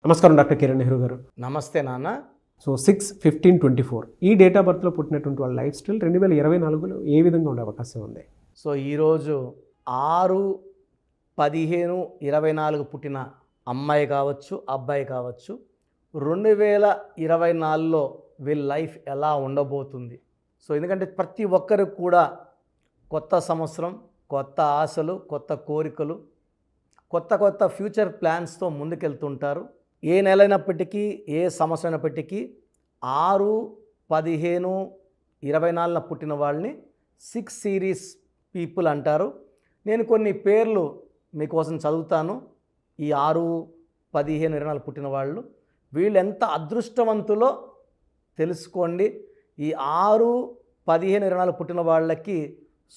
నమస్కారం డాక్టర్ కిరణ్ నెహ్రూ గారు. నమస్తే నాన్న. సో 6/15/24 ఈ డేట్ ఆఫ్ బర్త్లో పుట్టినటువంటి వాళ్ళ లైఫ్ స్టైల్ 2024లో ఏ విధంగా ఉండే అవకాశం ఉంది? సో ఈరోజు 6/15/24 పుట్టిన అమ్మాయి కావచ్చు, అబ్బాయి కావచ్చు, 2024లో వీళ్ళ లైఫ్ ఎలా ఉండబోతుంది? సో ఎందుకంటే ప్రతి ఒక్కరికి కూడా కొత్త సంవత్సరం, కొత్త ఆశలు, కొత్త కోరికలు, కొత్త ఫ్యూచర్ ప్లాన్స్తో ముందుకెళ్తుంటారు. ఏ నెల అయినప్పటికీ, ఏ సంవత్సరం అయినప్పటికీ 6/15/24 పుట్టిన వాళ్ళని 6 సిరీస్ పీపుల్ అంటారు. నేను కొన్ని పేర్లు మీకోసం చదువుతాను. ఈ 6/15/24 పుట్టిన వాళ్ళు వీళ్ళు ఎంత అదృష్టవంతులో తెలుసుకోండి. ఈ 6/15/24 పుట్టిన వాళ్ళకి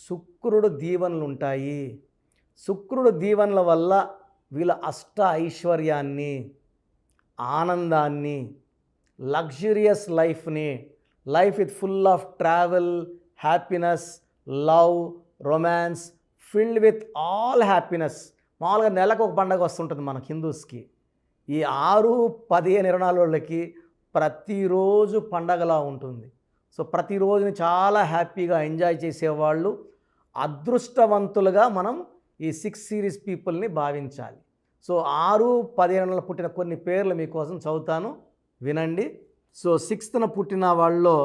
శుక్రుడు దీవెనలు ఉంటాయి. శుక్రుడు దీవెనల వల్ల వీళ్ళ అష్ట ఐశ్వర్యాన్ని, ఆనందాన్ని, లగ్జరియస్ లైఫ్ని, life with full of travel, happiness, love, romance, filled with all happiness. మామూలుగా నెలకు ఒక పండగ వస్తుంటుంది మన హిందూస్కి. ఈ 6/15/24 వాళ్ళకి ప్రతిరోజు పండగలా ఉంటుంది. సో ప్రతిరోజుని చాలా హ్యాపీగా ఎంజాయ్ చేసేవాళ్ళు అదృష్టవంతులుగా మనం ఈ 6 సిరీస్ పీపుల్ని భావించాలి. సో 6/15/24 పుట్టిన కొన్ని పేర్లు మీకోసం చదువుతాను, వినండి. సో 6th పుట్టిన వాళ్ళలో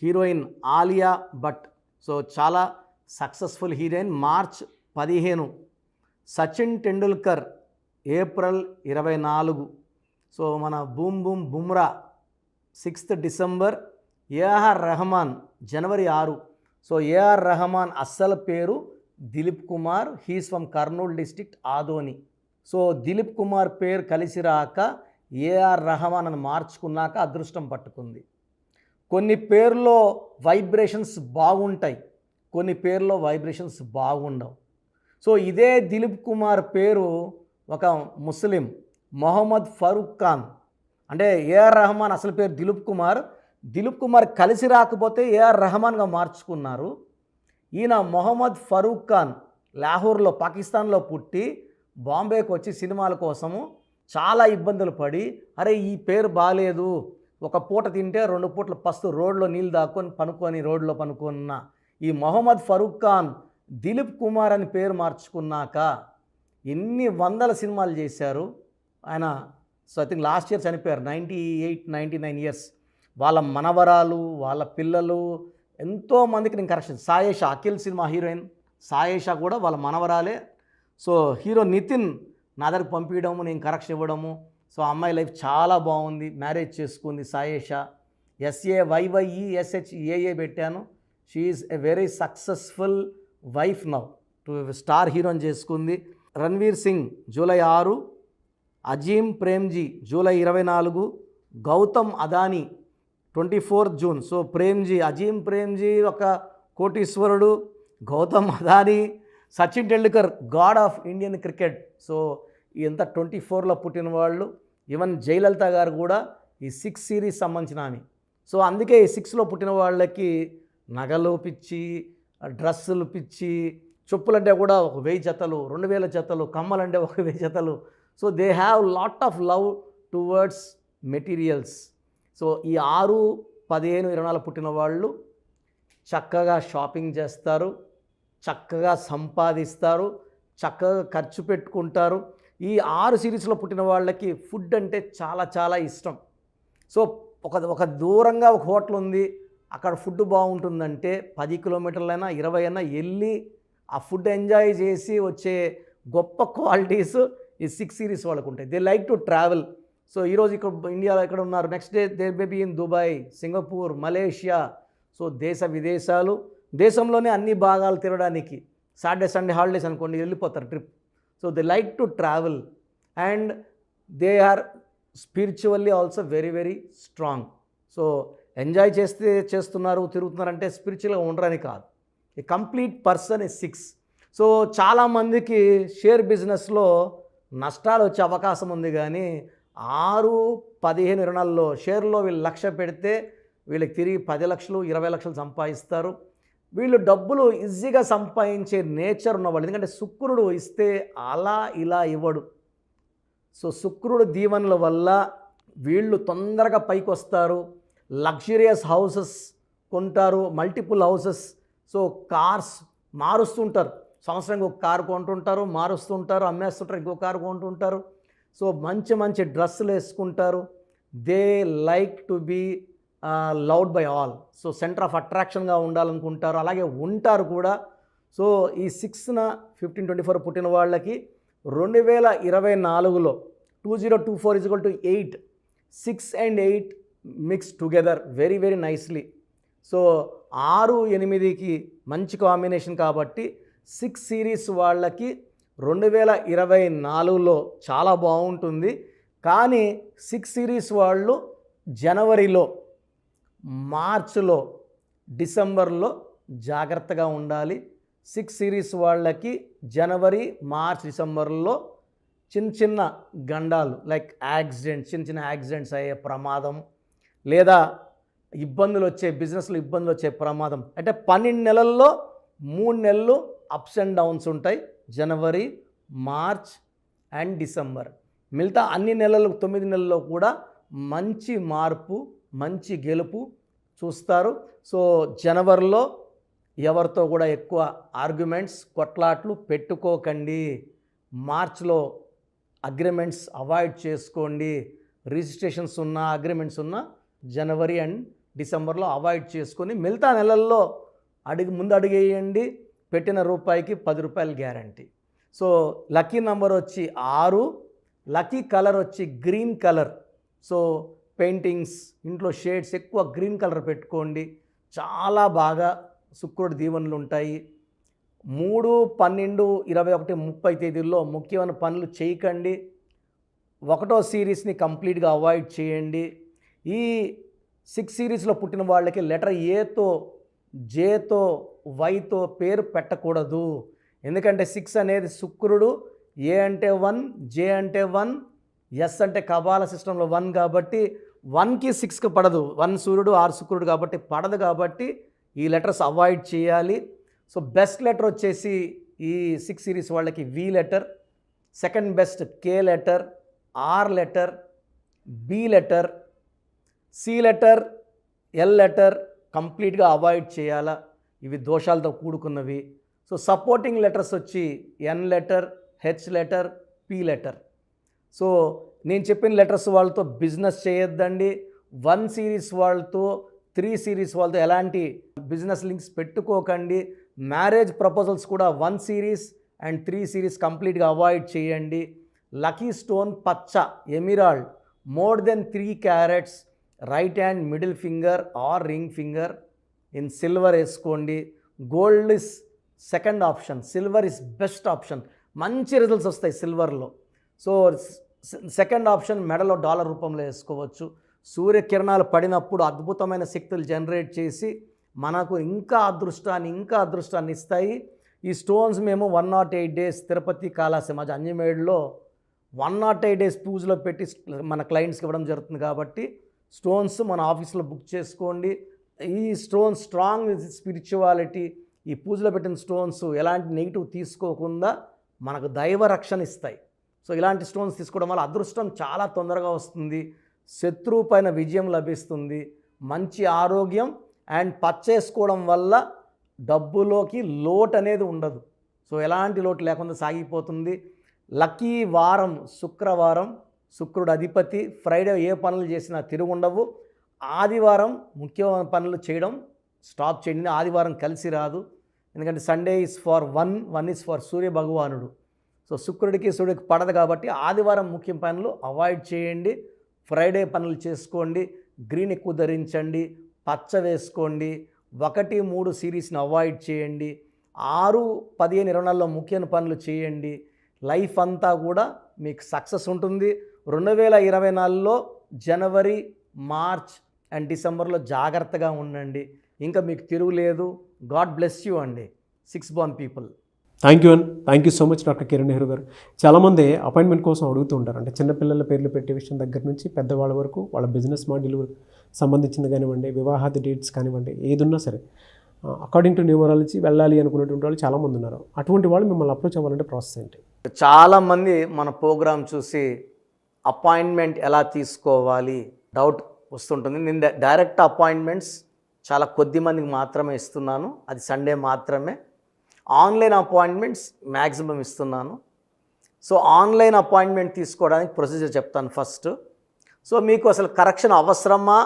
హీరోయిన్ ఆలియా భట్. సో చాలా successful heroine. March 15. Sachin Tendulkar April 24. So మన బూమ్ Bumrah 6th December. A R Rahman జనవరి 6. సో ఏఆర్ రెహమాన్ అస్సలు పేరు Dilip Kumar. He's from Kurnool district, Adoni. So Dilip Kumar పేరు కలిసి రాక ఏఆర్ రెహమాన్ అని మార్చుకున్నాక అదృష్టం పట్టుకుంది. కొన్ని పేర్లో వైబ్రేషన్స్ బాగుంటాయి, కొన్ని పేర్లో వైబ్రేషన్స్ బాగుండవు. సో ఇదే దిలీప్ కుమార్ పేరు ఒక ముస్లిం మొహమ్మద్ ఫరూక్ ఖాన్, అంటే ఏఆర్ రెహమాన్ అసలు పేరు దిలీప్ కుమార్ కలిసి రాకపోతే ఏఆర్ రెహమాన్గా మార్చుకున్నారు. ఈయన మొహమ్మద్ ఫరూక్ ఖాన్ లాహోర్లో, పాకిస్తాన్లో పుట్టి బాంబేకి వచ్చి సినిమాల కోసము చాలా ఇబ్బందులు పడి, అరే ఈ పేరు బాగాలేదు, ఒక పూట తింటే 2 పూటలు పస్తు రోడ్లో నీళ్ళు దాక్కొని రోడ్లో పనుకున్న ఈ మొహమ్మద్ ఫరూక్ ఖాన్ దిలీప్ కుమార్ అని పేరు మార్చుకున్నాక ఎన్ని వందల సినిమాలు చేశారు ఆయన. So I think last year చనిపోయారు, 98-99 ఇయర్స్. వాళ్ళ మనవరాలు, వాళ్ళ పిల్లలు ఎంతోమందికి నేను కరెక్షన్. సాయేషా, అఖిల్ సినిమా హీరోయిన్ సాయేషా కూడా వాళ్ళ మనవరాలే. సో హీరో నితిన్ నా దగ్గరకు పంపించడము, నేను కరెక్షన్ ఇవ్వడము. సో అమ్మాయి లైఫ్ చాలా బాగుంది, మ్యారేజ్ చేసుకుంది సాయేషా. SAYYESHEAA పెట్టాను. She is a very successful wife now, to star హీరోని చేసుకుంది. Ranveer Singh July 6. Azim Premji July 24. Gautam Adani 24th June. So Azim Premji ఒక కోటీశ్వరుడు, Gautam Adani, Sachin Tendulkar God of Indian cricket. So ఇంత 24లో పుట్టిన వాళ్ళు. ఈవెన్ జయలలిత గారు కూడా ఈ 6 సిరీస్ సంబంధించిన ఆమె. సో అందుకే ఈ 6లో పుట్టిన వాళ్ళకి నగలు పిచ్చి, డ్రెస్సులు పిచ్చి, చెప్పులంటే కూడా 1000 జతలు, 2000 జతలు, కమ్మలంటే 1000 జతలు. So they have lot of love towards materials. So ఈ 6/15/24 పుట్టిన వాళ్ళు చక్కగా షాపింగ్ చేస్తారు, చక్కగా సంపాదిస్తారు, చక్కగా ఖర్చు పెట్టుకుంటారు. ఈ 6 సిరీస్లో పుట్టిన వాళ్ళకి ఫుడ్ అంటే చాలా చాలా ఇష్టం. సో ఒక దూరంగా ఒక హోటల్ ఉంది, అక్కడ ఫుడ్ బాగుంటుందంటే 10 కిలోమీటర్లైనా 20 అయినా వెళ్ళి ఆ ఫుడ్ ఎంజాయ్ చేసి వచ్చే గొప్ప క్వాలిటీస్ ఈ 6 సిరీస్ వాళ్ళకు ఉంటాయి. They like to travel. So ఈరోజు ఇక్కడ ఇండియాలో ఎక్కడ ఉన్నారు, next day they may be in Dubai, Singapore, Malaysia. So దేశ విదేశాలు, దేశంలోనే అన్ని భాగాలు తిరగడానికి సాటర్డే సండే హాలిడేస్ అనుకోండి వెళ్ళిపోతారు trip. So they like to travel and they are spiritually also very very strong. So enjoy చేస్తున్నారు, తిరుగుతున్నారంటే స్పిరిచువల్గా ఉండరని కాదు. A complete person is 6. So చాలామందికి షేర్ బిజినెస్లో నష్టాలు వచ్చే అవకాశం ఉంది, కానీ 6/15/24లో షేర్లో వీళ్ళు 1,00,000 పెడితే వీళ్ళకి తిరిగి 10 లక్షలు 20 లక్షలు సంపాదిస్తారు. వీళ్ళు డబ్బులు ఈజీగా సంపాదించే నేచర్ ఉన్నవాళ్ళు. ఎందుకంటే శుక్రుడు ఇస్తే అలా ఇలా ఇవ్వడు. సో శుక్రుడు దీవెనల వల్ల వీళ్ళు తొందరగా పైకి వస్తారు, లగ్జరియస్ హౌసెస్ కొంటారు, మల్టిపుల్ హౌసెస్. సో కార్స్ మారుస్తుంటారు, సంవత్సరానికి ఒక కారు కొంటుంటారు, మారుస్తుంటారు, అమ్మేస్తుంటారు, ఇంకో కారు కొంటుంటారు. సో మంచి మంచి డ్రెస్సులు వేసుకుంటారు. They like to be loved by all. So centre of అట్రాక్షన్గా ఉండాలనుకుంటారు, అలాగే ఉంటారు కూడా. సో ఈ 6న 1524 పుట్టిన వాళ్ళకి 2024లో 2024 = 8, 6 and 8 mix together very very nicely. So 6, 8కి మంచి కాంబినేషన్ కాబట్టి 6 సిరీస్ వాళ్ళకి 2024లో చాలా బాగుంటుంది. కానీ 6 సిరీస్ వాళ్ళు జనవరిలో, మార్చిలో, డిసెంబర్లో జాగ్రత్తగా ఉండాలి. 6 సిరీస్ వాళ్ళకి జనవరి, మార్చ్, డిసెంబర్లో చిన్న చిన్న గండాలు లైక్ యాక్సిడెంట్స్, చిన్న చిన్న యాక్సిడెంట్స్ అయ్యే ప్రమాదం, లేదా ఇబ్బందులు వచ్చే, బిజినెస్లో ఇబ్బందులు వచ్చే ప్రమాదం. అంటే 12 నెలల్లో 3 నెలలు అప్స్ అండ్ డౌన్స్ ఉంటాయి, జనవరి, మార్చ్ అండ్ డిసెంబర్. మిగతా అన్ని నెలలు 9 నెలల్లో కూడా మంచి మార్పు, మంచి గెలుపు చూస్తారు. సో జనవరిలో ఎవరితో కూడా ఎక్కువ ఆర్గ్యుమెంట్స్, కొట్లాట్లు పెట్టుకోకండి. మార్చ్లో అగ్రిమెంట్స్ అవాయిడ్ చేసుకోండి. రిజిస్ట్రేషన్స్ ఉన్న, అగ్రిమెంట్స్ ఉన్న జనవరి అండ్ డిసెంబర్లో అవాయిడ్ చేసుకొని మిగతా నెలల్లో ముందు అడుగేయండి. పెట్టిన రూపాయికి 10 రూపాయలు గ్యారంటీ. సో లక్కీ నెంబర్ వచ్చి 6, లక్కీ కలర్ వచ్చి గ్రీన్ కలర్. సో పెయింటింగ్స్, ఇంట్లో షేడ్స్ ఎక్కువ గ్రీన్ కలర్ పెట్టుకోండి, చాలా బాగా శుక్రుడి దీవెనలు ఉంటాయి. 3, 12, 21, 30 తేదీల్లో ముఖ్యమైన పనులు చేయకండి. 1వ సిరీస్ని కంప్లీట్గా అవాయిడ్ చేయండి. ఈ 6 సిరీస్లో పుట్టిన వాళ్ళకి లెటర్ ఏతో, జేతో, వైతో పేరు పెట్టకూడదు. ఎందుకంటే 6 అనేది శుక్రుడు, ఏ అంటే 1, జే అంటే 1, ఎస్ అంటే కబాల సిస్టంలో 1 కాబట్టి 1కి 6కి పడదు. 1 సూర్యుడు, 6 శుక్రుడు కాబట్టి పడదు. కాబట్టి ఈ లెటర్స్ అవాయిడ్ చేయాలి. సో బెస్ట్ లెటర్ వచ్చేసి ఈ 6 సిరీస్ వాళ్ళకి V letter, second best K letter, R letter, B letter, C letter, L letter కంప్లీట్గా అవాయిడ్ చేయాలా, ఇవి దోషాలతో కూడుకున్నవి. సో సపోర్టింగ్ లెటర్స్ వచ్చి N letter, H letter, P letter. So నేను చెప్పిన లెటర్స్ వాళ్ళతో బిజినెస్ చేయొద్దండి. 1 సిరీస్ వాళ్ళతో, 3 సిరీస్ వాళ్ళతో ఎలాంటి బిజినెస్ లింక్స్ పెట్టుకోకండి. మ్యారేజ్ ప్రపోజల్స్ కూడా 1 సిరీస్ అండ్ 3 సిరీస్ కంప్లీట్గా అవాయిడ్ చేయండి. లక్కీ స్టోన్ పచ్చ, emerald, more than 3 carats, right hand middle finger or ring finger in silver వేసుకోండి. Gold is second option, silver is best option. మంచి results వస్తాయి సిల్వర్లో. So second option మెడలో dollar రూపంలో వేసుకోవచ్చు. సూర్యకిరణాలు పడినప్పుడు అద్భుతమైన శక్తులు జనరేట్ చేసి మనకు ఇంకా అదృష్టాన్ని ఇస్తాయి. ఈ స్టోన్స్ మేము 108 డేస్ తిరుపతి కాళాసమాజ్ అంజమేడ్లో 108 డేస్ పూజలో పెట్టి మన క్లయింట్స్కి ఇవ్వడం జరుగుతుంది. కాబట్టి స్టోన్స్ మన ఆఫీస్లో బుక్ చేసుకోండి. ఈ స్టోన్స్ స్ట్రాంగ్ స్పిరిచువాలిటీ, ఈ పూజలో పెట్టిన స్టోన్స్ ఎలాంటి నెగిటివ్ తీసుకోకుండా మనకు దైవ రక్షణ ఇస్తాయి. సో ఇలాంటి స్టోన్స్ తీసుకోవడం వల్ల అదృష్టం చాలా తొందరగా వస్తుంది, శత్రువు పైన విజయం లభిస్తుంది, మంచి ఆరోగ్యం అండ్ పచ్చేసుకోవడం వల్ల డబ్బులోకి లోటు అనేది ఉండదు. సో ఎలాంటి లోటు లేకుండా సాగిపోతుంది. లక్కీ వారం శుక్రవారం, శుక్రుడు అధిపతి. ఫ్రైడే ఏ పనులు చేసినా తిరుగుండవు. ఆదివారం ముఖ్యమైన పనులు చేయడం స్టాప్ చేయండి. ఆదివారం కలిసి రాదు, ఎందుకంటే Sunday is for one is for Surya భగవానుడు. సో శుక్రుడికి సూర్యుడికి పడదు కాబట్టి ఆదివారం ముఖ్య పనులు అవాయిడ్ చేయండి. ఫ్రైడే పనులు చేసుకోండి. గ్రీన్ ఎక్కువ ధరించండి, పచ్చ వేసుకోండి. 1, 3 సిరీస్ని అవాయిడ్ చేయండి. 6, 15, 24లో ముఖ్యమైన పనులు చేయండి. లైఫ్ అంతా కూడా మీకు సక్సెస్ ఉంటుంది. 2024లో జనవరి, మార్చ్ అండ్ డిసెంబర్లో జాగ్రత్తగా ఉండండి. ఇంకా మీకు తిరుగులేదు. గాడ్ బ్లెస్ యూ అండి 6 born people. Thank you so much doctor Kiran Nehru గారు. చాలామంది అపాయింట్మెంట్ కోసం అడుగుతూ ఉంటారు. అంటే చిన్నపిల్లల పేర్లు పెట్టే విషయం దగ్గర నుంచి పెద్దవాళ్ళ వరకు, వాళ్ళ బిజినెస్ మాడ్యూల్ సంబంధించింది కానివ్వండి, వివాహాది డేట్స్ కానివ్వండి, ఏదున్నా సరే అకార్డింగ్ టు న్యూమరాలజీ వెళ్ళాలి అనుకునేటువంటి వాళ్ళు చాలామంది ఉన్నారు. అటువంటి వాళ్ళు మిమ్మల్ని అప్రోచ్ అవ్వాలంటే ప్రాసెస్ ఏంటి? చాలామంది మన ప్రోగ్రామ్ చూసి అపాయింట్మెంట్ ఎలా తీసుకోవాలి డౌట్ వస్తుంటుంది. నేను డైరెక్ట్ అపాయింట్మెంట్స్ చాలా కొద్ది మందికి మాత్రమే ఇస్తున్నాను, అది సండే మాత్రమే. ఆన్లైన్ అపాయింట్మెంట్స్ మ్యాక్సిమం ఇస్తున్నాను. సో ఆన్లైన్ అపాయింట్మెంట్ తీసుకోవడానికి ప్రొసీజర్ చెప్తాను ఫస్ట్. సో మీకు అసలు కరెక్షన్ అవసరమా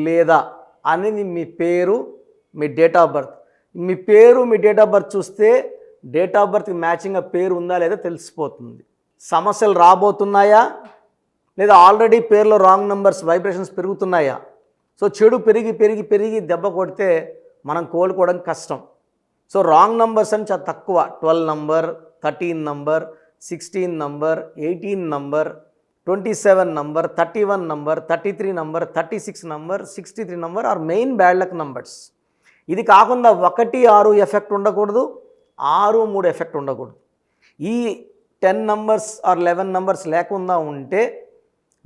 లేదా అనేది మీ పేరు, మీ డేట్ ఆఫ్ బర్త్. మీ పేరు, మీ డేట్ ఆఫ్ బర్త్ చూస్తే డేట్ ఆఫ్ బర్త్కి మ్యాచింగ్గా పేరు ఉందా లేదా తెలిసిపోతుంది. సమస్యలు రాబోతున్నాయా లేదా ఆల్రెడీ పేరులో రాంగ్ నెంబర్స్ వైబ్రేషన్స్ పెరుగుతున్నాయా? సో చెడు పెరిగి పెరిగి పెరిగి దెబ్బ కొడితే మనం కోలుకోవడం కష్టం. సో రాంగ్ నెంబర్స్ అని చాలా తక్కువ. 12 number, 13 number, 16 number, 18 number, 27 number, 31 number, 33 number, 36 number, 63 number or main bad luck numbers. ఇది కాకుండా 1, 6 ఎఫెక్ట్ ఉండకూడదు, 6, 3 ఎఫెక్ట్ ఉండకూడదు. ఈ 10 నంబర్స్ ఆర్ 11 నంబర్స్ లేకుండా ఉంటే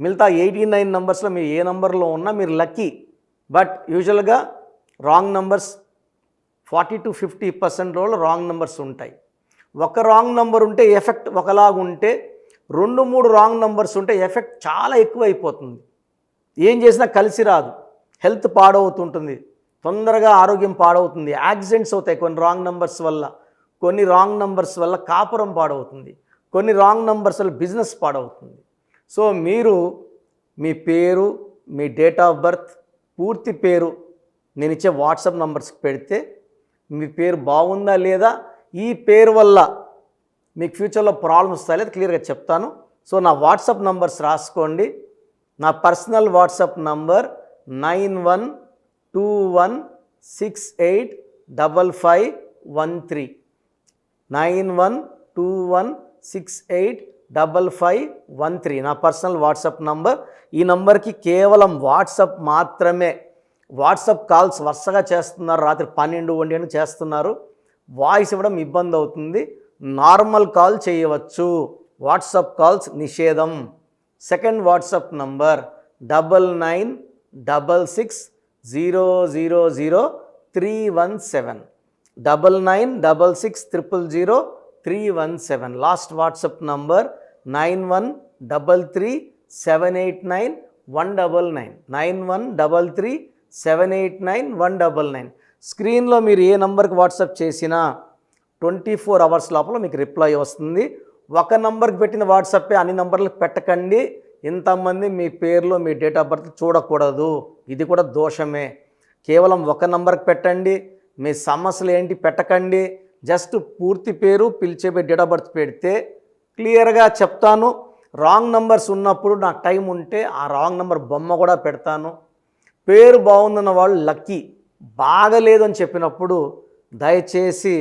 మిగతా 89 నంబర్స్లో మీరు ఏ నంబర్లో ఉన్నా మీరు లక్కీ. బట్ యూజువల్గా wrong numbers 40 to 50% wrong numbers ఉంటాయి. ఒక రాంగ్ నెంబర్ ఉంటే ఎఫెక్ట్ ఒకలాగా ఉంటే 2, 3 రాంగ్ నెంబర్స్ ఉంటే ఎఫెక్ట్ చాలా ఎక్కువ అయిపోతుంది. ఏం చేసినా కలిసి రాదు, హెల్త్ పాడవుతుంటుంది, తొందరగా ఆరోగ్యం పాడవుతుంది, యాక్సిడెంట్స్ అవుతాయి కొన్ని రాంగ్ నెంబర్స్ వల్ల, కొన్ని రాంగ్ నెంబర్స్ వల్ల కాపురం పాడవుతుంది, కొన్ని రాంగ్ నెంబర్స్ వల్ల బిజినెస్ పాడవుతుంది. సో మీరు మీ పేరు, మీ డేట్ ఆఫ్ బర్త్, పూర్తి పేరు నేను ఇచ్చే వాట్సాప్ నంబర్స్కి పెడితే మీ పేరు బాగుందా లేదా, ఈ పేరు వల్ల మీకు ఫ్యూచర్లో ప్రాబ్లమ్స్ వస్తాయి లేదా క్లియర్గా చెప్తాను. సో నా వాట్సాప్ నంబర్స్ రాసుకోండి. నా పర్సనల్ వాట్సాప్ నంబర్ 9121685513 9121685513 నా పర్సనల్ వాట్సాప్ నంబర్. ఈ నంబర్కి కేవలం వాట్సాప్ మాత్రమే. వాట్సాప్ కాల్స్ వరుసగా చేస్తున్నారు, రాత్రి 12, 1 చేస్తున్నారు, వాయిస్ ఇవ్వడం ఇబ్బంది అవుతుంది. నార్మల్ కాల్ చేయవచ్చు, వాట్సాప్ కాల్స్ నిషేధం. Second WhatsApp number 9966000317 9966000317. Last WhatsApp number 9133789199 9133789199. స్క్రీన్లో మీరు ఏ నంబర్కి వాట్సాప్ చేసినా 24 అవర్స్ లోపల మీకు రిప్లై వస్తుంది. ఒక నంబర్కి పెట్టిన వాట్సాపే అన్ని నంబర్లకు పెట్టకండి. ఇంతమంది మీ పేర్లో మీ డేట్ ఆఫ్ బర్త్ చూడకూడదు, ఇది కూడా దోషమే. కేవలం ఒక నంబర్కి పెట్టండి. మీ సమస్యలు ఏంటి పెట్టకండి, జస్ట్ పూర్తి పేరు, పిలిచే డేట్ ఆఫ్ బర్త్ పెడితే క్లియర్గా చెప్తాను. రాంగ్ నంబర్స్ ఉన్నప్పుడు నాకు టైం ఉంటే ఆ రాంగ్ నంబర్ బొమ్మ కూడా పెడతాను. పేరు బాగుందన్న వాళ్ళు లక్కీ, బాగలేదు అని చెప్పినప్పుడు దయచేసి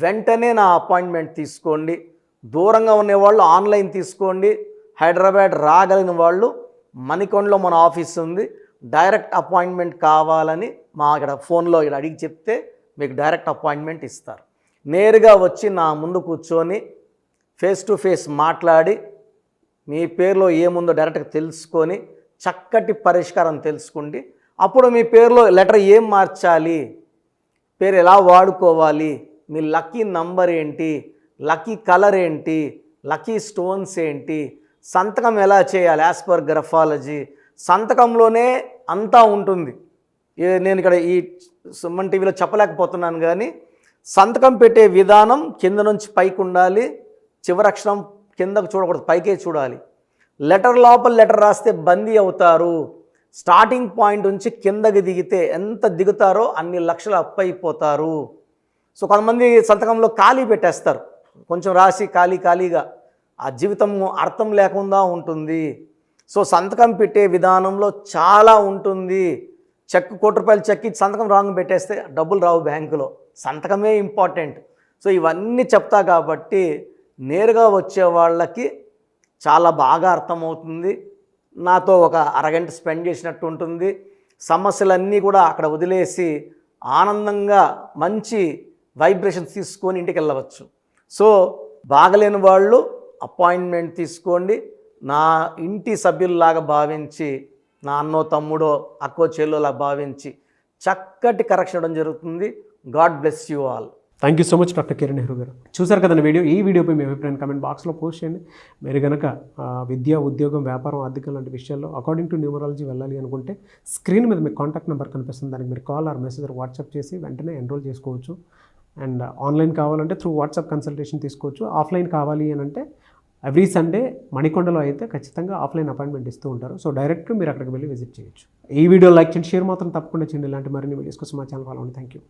వెంటనే నా అపాయింట్మెంట్ తీసుకోండి. దూరంగా ఉండేవాళ్ళు ఆన్లైన్ తీసుకోండి. హైదరాబాద్ రాగలిగిన వాళ్ళు మణికొండలో మన ఆఫీస్ ఉంది. డైరెక్ట్ అపాయింట్మెంట్ కావాలని మా ఇక్కడ ఫోన్లో ఇక్కడ అడిగి చెప్తే మీకు డైరెక్ట్ అపాయింట్మెంట్ ఇస్తారు. నేరుగా వచ్చి నా ముందు కూర్చొని ఫేస్ టు ఫేస్ మాట్లాడి మీ పేరులో ఏముందో డైరెక్ట్గా తెలుసుకొని చక్కటి పరిష్కారం తెలుసుకోండి. అప్పుడు మీ పేరులో లెటర్ ఏం మార్చాలి, పేరు ఎలా వాడుకోవాలి, మీ లక్కీ నంబర్ ఏంటి, లక్కీ కలర్ ఏంటి, లక్కీ స్టోన్స్ ఏంటి, సంతకం ఎలా చేయాలి యాజ్ పర్ గ్రఫాలజీ, సంతకంలోనే అంతా ఉంటుంది. నేను ఇక్కడ ఈ సుమన్ టీవీలో చెప్పలేకపోతున్నాను కానీ సంతకం పెట్టే విధానం కింద నుంచి పైకి ఉండాలి, చివరి అక్షరం కిందకు చూడకూడదు, పైకే చూడాలి. లెటర్ లోపల లెటర్ రాస్తే బందీ అవుతారు. స్టార్టింగ్ పాయింట్ నుంచి కిందకి దిగితే ఎంత దిగుతారో అన్ని లక్షలు అప్పు అయిపోతారు. సో కొంతమంది సంతకంలో ఖాళీ పెట్టేస్తారు, కొంచెం రాసి ఖాళీగా, ఆ జీవితం అర్థం లేకుండా ఉంటుంది. సో సంతకం పెట్టే విధానంలో చాలా ఉంటుంది. చెక్ ₹1 చెక్ ఇచ్చి సంతకం రాంగ్ పెట్టేస్తే డబ్బులు రావు బ్యాంకులో, సంతకమే ఇంపార్టెంట్. సో ఇవన్నీ చెప్తా కాబట్టి నేరుగా వచ్చే వాళ్ళకి చాలా బాగా అర్థమవుతుంది. నాతో ఒక అరగంట స్పెండ్ చేసినట్టు ఉంటుంది. సమస్యలన్నీ కూడా అక్కడ వదిలేసి ఆనందంగా మంచి వైబ్రేషన్స్ తీసుకొని ఇంటికి వెళ్ళవచ్చు. సో బాగలేని వాళ్ళు అపాయింట్మెంట్ తీసుకోండి. నా ఇంటి సభ్యుల్లాగా భావించి, నా అన్నో తమ్ముడో అక్కో చెల్లోలా భావించి చక్కటి కరెక్షన్ ఇవ్వడం జరుగుతుంది. God bless you all. Thank you so much doctor Kiran Nehru గారు. చూసారు కదండి వీడియో. ఈ వీడియోపై మీ అభిప్రాయం కామెంట్ బాక్స్లో పోస్ట్ చేయండి. మీరు కనుక విద్య, ఉద్యోగం, వ్యాపారం, ఆర్థికం లాంటి విషయాల్లో అకార్డింగ్ టు న్యూమరాలజీ వెళ్ళాలి అనుకుంటే స్క్రీన్ మీద మీకు కాంటాక్ట్ నెంబర్ కనిపిస్తుంది. దానికి మీరు కాల్ ఆర్ మెసేజ్ వాట్సాప్ చేసి వెంటనే ఎన్రోల్ చేసుకోవచ్చు. అండ్ ఆన్లైన్ కావాలంటే త్రూ వాట్సాప్ కన్సల్టేషన్ తీసుకోవచ్చు. ఆఫ్లైన్ కావాలి అని అంటే ఎవ్రీ సండే మణికొండలో అయితే ఖచ్చితంగా ఆఫ్లైన్ అపాయింట్మెంట్ ఇస్తూ ఉంటారు. సో డైరెక్ట్గా మీరు అక్కడికి వెళ్ళి విజిట్ చేయొచ్చు. ఈ వీడియో లైక్ చేయండి, షేర్ మాత్రం తప్పకుండా చేయండి. ఇలాంటి మరిన్ని వీడియోస్ కోసం మా ఛానల్ ఫాలో అవ్వండి. Thank you.